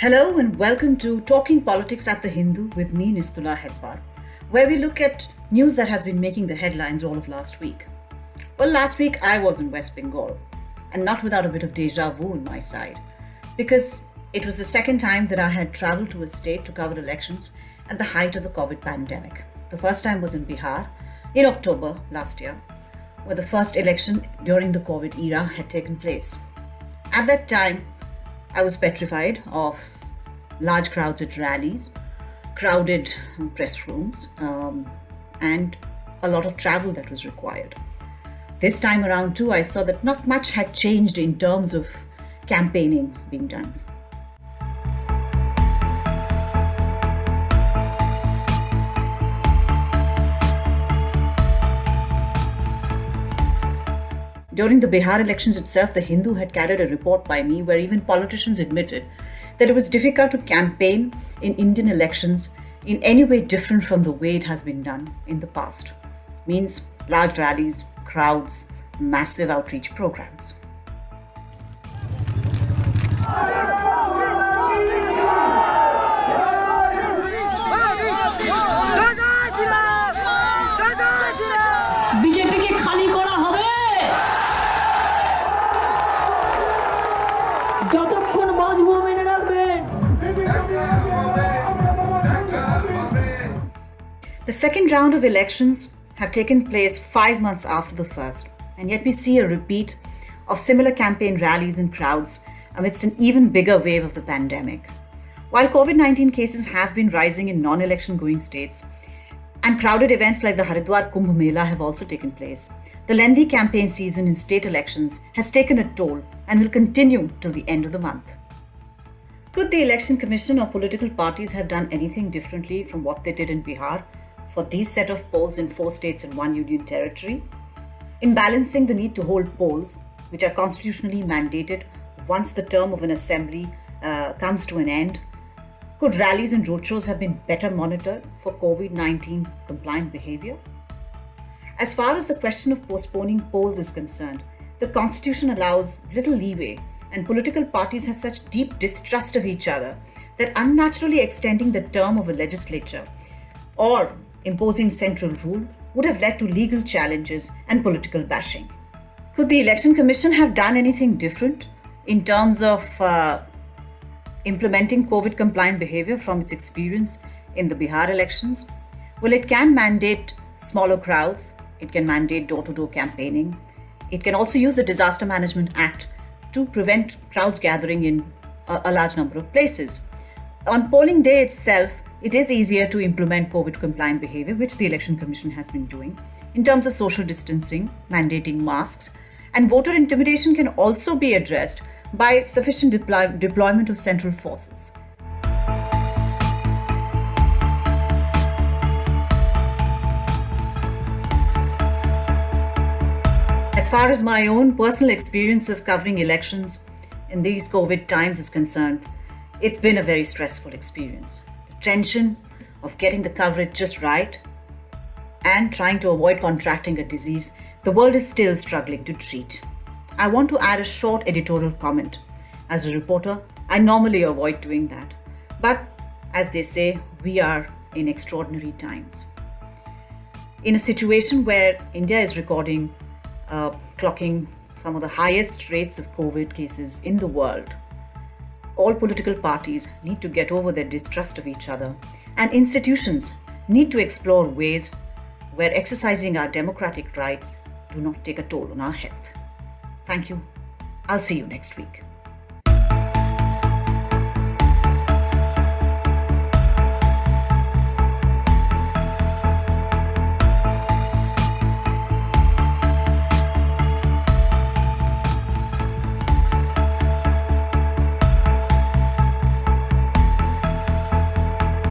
Hello and welcome to Talking Politics at the Hindu with me, Nistula Hebbar, where we look at news that has been making the headlines all of last week. Well, last week I was in West Bengal, and not without a bit of deja vu on my side, because it was the second time that I had traveled to a state to cover elections at the height of the COVID pandemic. The first time was in Bihar in October last year, where the first election during the COVID era had taken place. At that time, I was petrified of large crowds at rallies, crowded press rooms, and a lot of travel that was required. This time around too, I saw that not much had changed in terms of campaigning being done. During the Bihar elections itself, the Hindu had carried a report by me where even politicians admitted that it was difficult to campaign in Indian elections in any way different from the way it has been done in the past. Means large rallies, crowds, massive outreach programs. The second round of elections have taken place 5 months after the first, and yet we see a repeat of similar campaign rallies and crowds amidst an even bigger wave of the pandemic. While COVID-19 cases have been rising in non-election going states, and crowded events like the Haridwar Kumbh Mela have also taken place, the lengthy campaign season in state elections has taken a toll and will continue till the end of the month. Could the Election Commission or political parties have done anything differently from what they did in Bihar for these set of polls in 4 states and 1 union territory? In balancing the need to hold polls, which are constitutionally mandated once the term of an assembly comes to an end, could rallies and roadshows have been better monitored for COVID-19 compliant behaviour? As far as the question of postponing polls is concerned, the Constitution allows little leeway, and political parties have such deep distrust of each other that unnaturally extending the term of a legislature or imposing central rule would have led to legal challenges and political bashing. Could the Election Commission have done anything different in terms of implementing COVID-compliant behaviour from its experience in the Bihar elections? Well, it can mandate smaller crowds, it can mandate door-to-door campaigning, it can also use the Disaster Management Act to prevent crowds gathering in a large number of places. On polling day itself, it is easier to implement COVID-compliant behaviour, which the Election Commission has been doing, in terms of social distancing, mandating masks, and voter intimidation can also be addressed by sufficient deployment of central forces. As far as my own personal experience of covering elections in these COVID times is concerned, it's been a very stressful experience. Tension of getting the coverage just right and trying to avoid contracting a disease the world is still struggling to treat. I want to add a short editorial comment. As a reporter, I normally avoid doing that. But as they say, we are in extraordinary times. In a situation where India is clocking some of the highest rates of COVID cases in the world, all political parties need to get over their distrust of each other, and institutions need to explore ways where exercising our democratic rights do not take a toll on our health. Thank you. I'll see you next week.